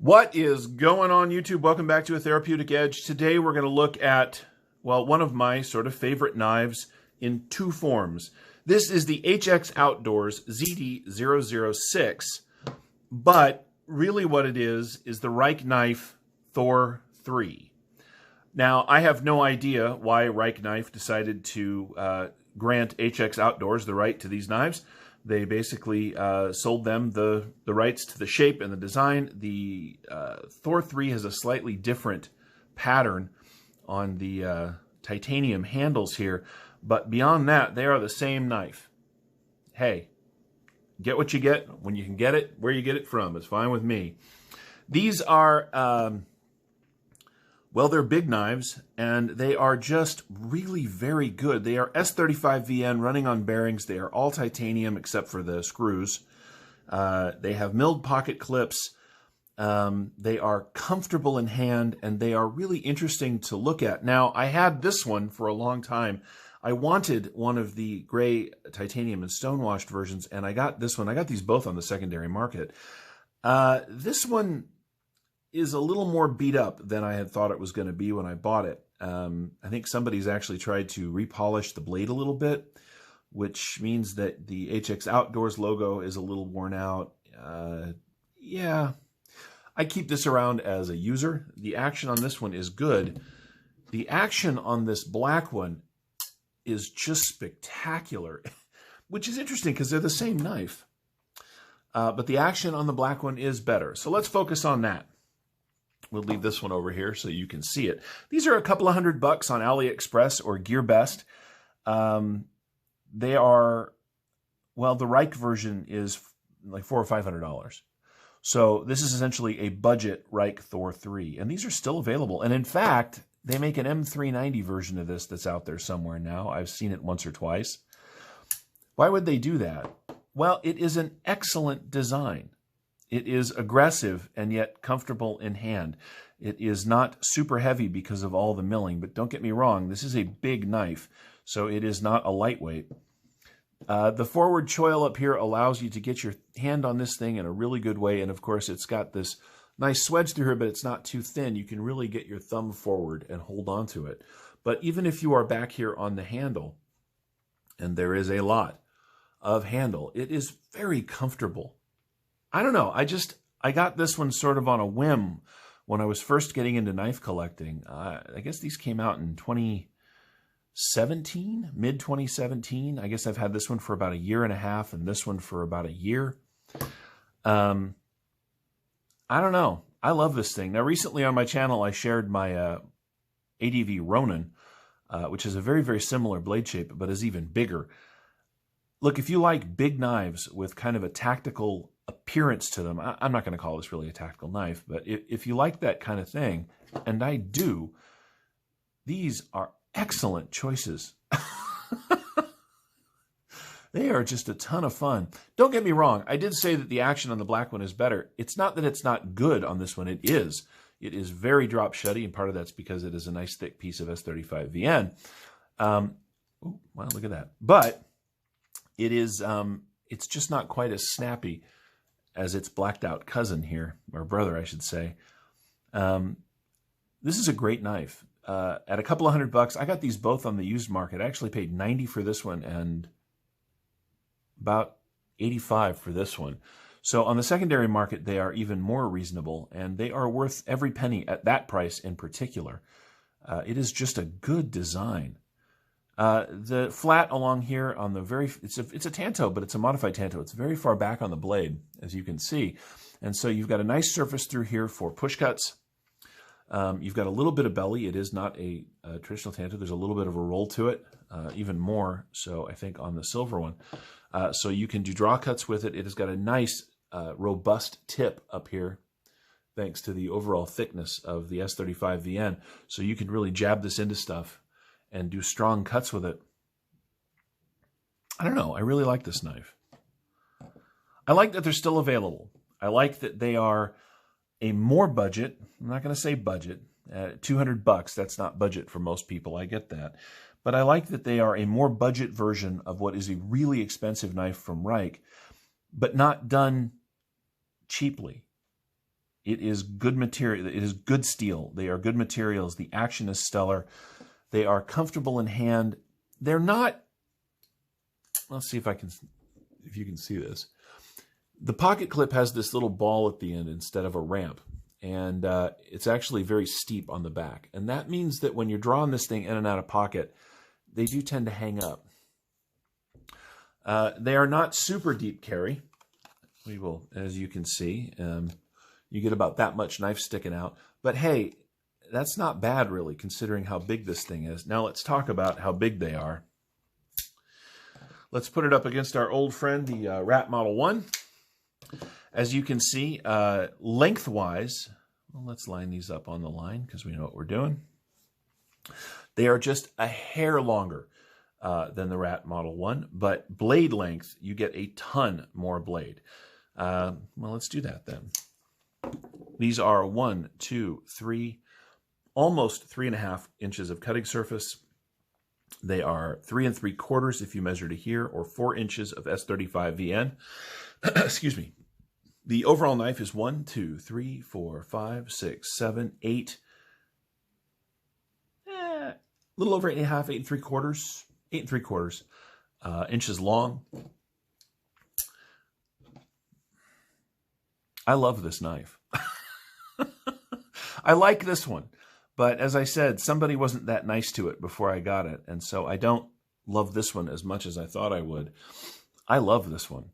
What is going on, YouTube? Welcome back to A Therapeutic Edge. Today we're going to look at, well, one of my sort of favorite knives in two forms. This is the HX Outdoors ZD-006, but really what it is the Reich Knife Thor 3. Now, I have no idea why Reich Knife decided to grant HX Outdoors the right to these knives. They basically sold them the rights to the shape and the design. The Thor 3 has a slightly different pattern on the titanium handles here, but beyond that, they are the same knife. Hey, get what you get when you can get it, where you get it from. It's fine with me. These are, well, they're big knives, and they are just really very good. They are S35VN running on bearings. They are all titanium except for the screws. They have milled pocket clips. They are comfortable in hand, and they are really interesting to look at. Now, I had this one for a long time. I wanted one of the gray titanium and stonewashed versions, and I got this one. I got these both on the secondary market. This one is a little more beat up than I had thought it was going to be when I bought it. I think somebody's actually tried to repolish the blade a little bit, which means that the HX Outdoors logo is a little worn out. Yeah, I keep this around as a user. The action on this one is good. The action on this black one is just spectacular, which is interesting because they're the same knife. But the action on the black one is better. So let's focus on that. We'll leave this one over here so you can see it. These are a couple of $100 on AliExpress or GearBest. They are, well, the Reich version is like $400 or $500. So this is essentially a budget Reich Thor 3. And these are still available. And in fact, they make an M390 version of this that's out there somewhere now. I've seen it once or twice. Why would they do that? Well, it is an excellent design. It is aggressive and yet comfortable in hand. It is not super heavy because of all the milling, but don't get me wrong, this is a big knife, so it is not a lightweight. The forward choil up here allows you to get your hand on this thing in a really good way, and of course it's got this nice swedge through here, but it's not too thin. You can really get your thumb forward and hold on to it. But even if you are back here on the handle, and there is a lot of handle, it is very comfortable. I don't know. I got this one sort of on a whim when I was first getting into knife collecting. I guess these came out in 2017, mid-2017. I guess I've had this one for about a year and a half and this one for about a year. I don't know. I love this thing. Now, recently on my channel, I shared my ADV Ronin, which is a very, very similar blade shape, but is even bigger. Look, if you like big knives with kind of a tactical appearance to them, I'm not going to call this really a tactical knife, but if you like that kind of thing, and I do, these are excellent choices. They are just a ton of fun. Don't get me wrong. I did say that the action on the black one is better. It's not that it's not good on this one. It is. It is very drop shutty, and part of that's because it is a nice thick piece of S35VN. Wow, look at that. But it is, it's just not quite as snappy as its blacked out cousin here, or brother, I should say. This is a great knife. At a couple of $100, I got these both on the used market. I actually paid $90 for this one and about $85 for this one. So on the secondary market, they are even more reasonable, and they are worth every penny at that price in particular. It is just a good design. The flat along here on the it's a tanto, but it's a modified tanto. It's very far back on the blade, as you can see. And so you've got a nice surface through here for push cuts. You've got a little bit of belly. It is not a traditional tanto. There's a little bit of a roll to it, even more so, I think, on the silver one. So you can do draw cuts with it. It has got a nice, robust tip up here, thanks to the overall thickness of the S35VN. So you can really jab this into stuff and do strong cuts with it. I don't know. I really like this knife. I like that they're still available. I like that they are a more budget. I'm not going to say budget. $200, that's not budget for most people. I get that. But I like that they are a more budget version of what is a really expensive knife from Reich, but not done cheaply. It is good material. It is good steel. They are good materials. The action is stellar. They are comfortable in hand. They're not, let's see if you can see this. The pocket clip has this little ball at the end instead of a ramp. And it's actually very steep on the back. And that means that when you're drawing this thing in and out of pocket, they do tend to hang up. They are not super deep carry. We will, as you can see, you get about that much knife sticking out. But hey, that's not bad really, considering how big this thing is. Now let's talk about how big they are. Let's put it up against our old friend, the Rat Model 1. As you can see, lengthwise, well, let's line these up on the line because we know what we're doing. They are just a hair longer than the Rat Model 1, but blade length, you get a ton more blade. Well, let's do that then. These are 1, 2, 3, almost 3.5 inches of cutting surface. They are 3 3/4 if you measure to here, or 4 inches of S35 VN. Excuse me. The overall knife is 1, 2, 3, 4, 5, 6, 7, 8. A little over 8.5, 8 3/4, 8 3/4 inches long. I love this knife. I like this one, but as I said, somebody wasn't that nice to it before I got it, and so I don't love this one as much as I thought I would. I love this one.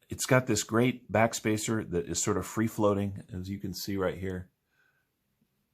It's got this great backspacer that is sort of free-floating, as you can see right here.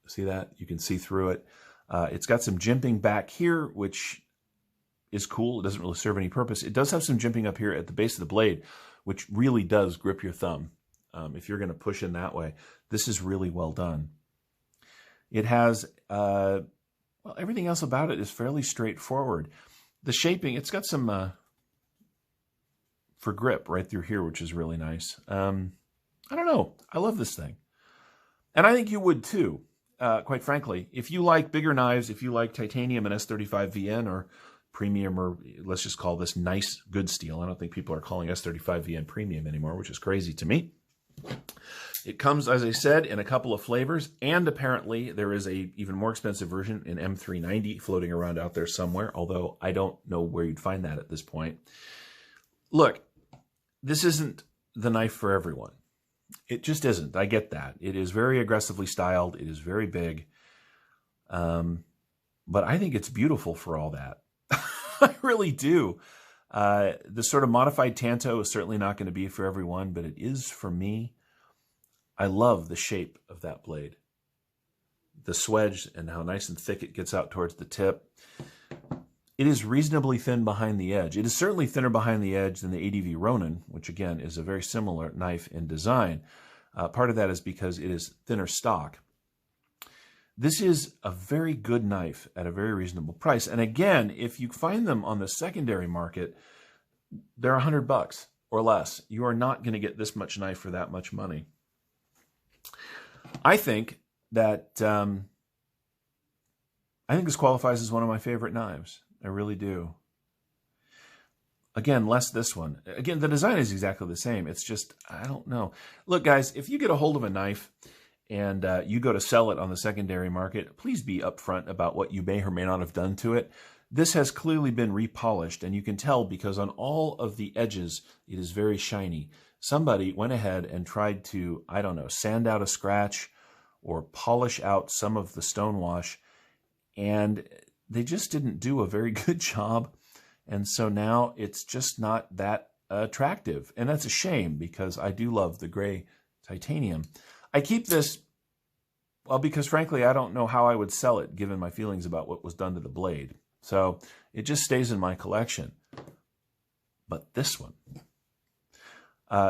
See that? You can see through it. It's got some jimping back here, which is cool. It doesn't really serve any purpose. It does have some jimping up here at the base of the blade, which really does grip your thumb. If you're going to push in that way, this is really well done. It has, well, everything else about it is fairly straightforward. The shaping, it's got some for grip right through here, which is really nice. I don't know. I love this thing. And I think you would too, quite frankly. If you like bigger knives, if you like titanium and S35 VN or premium, or let's just call this nice good steel. I don't think people are calling S35 VN premium anymore, which is crazy to me. It comes, as I said, in a couple of flavors, and apparently there is a even more expensive version in M390 floating around out there somewhere, although I don't know where you'd find that at this point. Look, this isn't the knife for everyone. It just isn't. I get that. It is very aggressively styled. It is very big. But I think it's beautiful for all that. I really do. The sort of modified Tanto is certainly not going to be for everyone, but it is for me. I love the shape of that blade. The swedge and how nice and thick it gets out towards the tip. It is reasonably thin behind the edge. It is certainly thinner behind the edge than the ADV Ronin, which again is a very similar knife in design. Part of that is because it is thinner stock. This is a very good knife at a very reasonable price. And again, if you find them on the secondary market, they're $100 or less. You are not going to get this much knife for that much money. I think that this qualifies as one of my favorite knives. I really do. Again, less this one. Again, the design is exactly the same. It's just, I don't know. Look, guys, if you get a hold of a knife and you go to sell it on the secondary market, please be upfront about what you may or may not have done to it. This has clearly been repolished, and you can tell because on all of the edges, it is very shiny. Somebody went ahead and tried to, I don't know, sand out a scratch or polish out some of the stonewash, and they just didn't do a very good job. And so now it's just not that attractive. And that's a shame because I do love the gray titanium. I keep this, well, because frankly, I don't know how I would sell it given my feelings about what was done to the blade. So it just stays in my collection. But this one,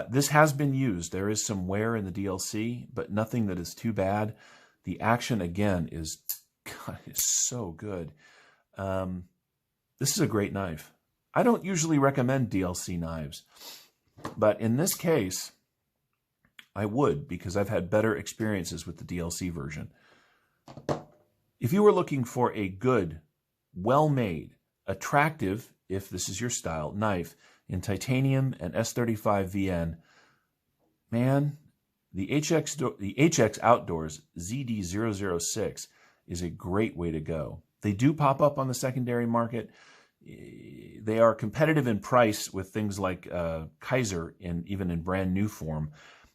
this has been used. There is some wear in the DLC, but nothing that is too bad. The action, again, is, God, is so good. This is a great knife. I don't usually recommend DLC knives, but in this case, I would because I've had better experiences with the DLC version. If you were looking for a good, well-made, attractive, if this is your style, knife in titanium and S35 VN, man, the HX Outdoors ZD-006 is a great way to go. They do pop up on the secondary market. They are competitive in price with things like Kaiser, even in brand new form.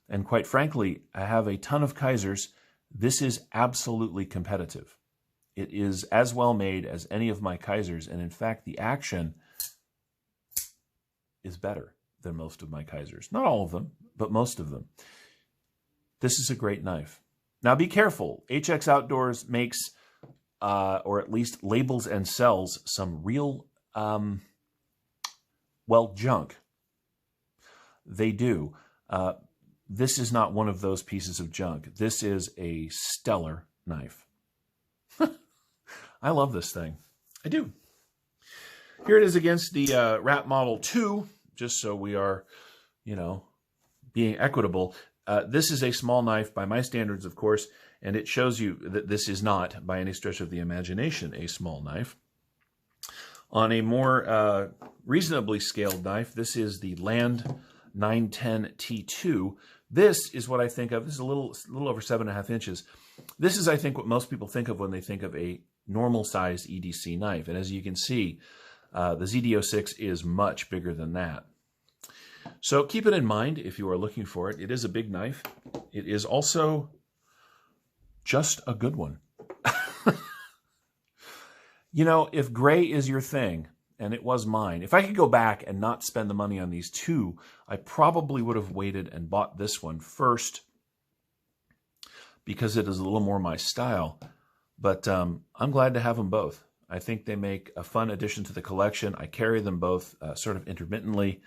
And quite frankly, I have a ton of Kaisers. This is absolutely competitive. It is as well made as any of my Kaisers, and in fact, the action is better than most of my Kaisers. Not all of them, but most of them. This is a great knife. Now be careful. HX Outdoors makes, or at least labels and sells, some real, well, junk. They do. This is not one of those pieces of junk. This is a stellar knife. I love this thing. I do. Here it is against the Rat Model 2, just so we are, you know, being equitable. This is a small knife by my standards, of course, and it shows you that this is not, by any stretch of the imagination, a small knife. On a more reasonably scaled knife, this is the Land 910 T2. This is what I think of. This is a little over 7.5 inches. This is, I think, what most people think of when they think of a normal-sized EDC knife. And as you can see, the ZD-006 is much bigger than that. So keep it in mind if you are looking for it. It is a big knife. It is also just a good one. You know, if gray is your thing, and it was mine, if I could go back and not spend the money on these two, I probably would have waited and bought this one first because it is a little more my style. But I'm glad to have them both. I think they make a fun addition to the collection. I carry them both sort of intermittently.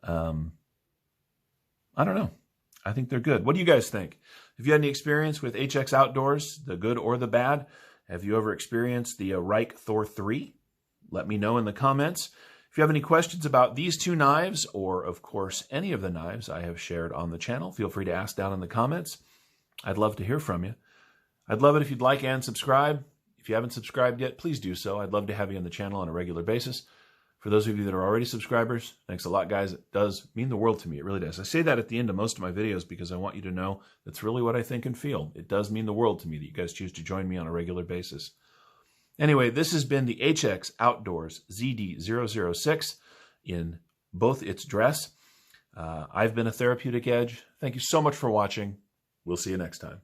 I don't know. I think they're good. What do you guys think? Have you had any experience with HX Outdoors, the good or the bad? Have you ever experienced the Reich Thor 3? Let me know in the comments. If you have any questions about these two knives, or of course any of the knives I have shared on the channel, feel free to ask down in the comments. I'd love to hear from you. I'd love it if you'd like and subscribe. If you haven't subscribed yet, please do so. I'd love to have you on the channel on a regular basis. For those of you that are already subscribers, thanks a lot, guys. It does mean the world to me. It really does. I say that at the end of most of my videos because I want you to know that's really what I think and feel. It does mean the world to me that you guys choose to join me on a regular basis. Anyway, this has been the HX Outdoors ZD-006 in both its dress. I've been a Therapeutic Edge. Thank you so much for watching. We'll see you next time.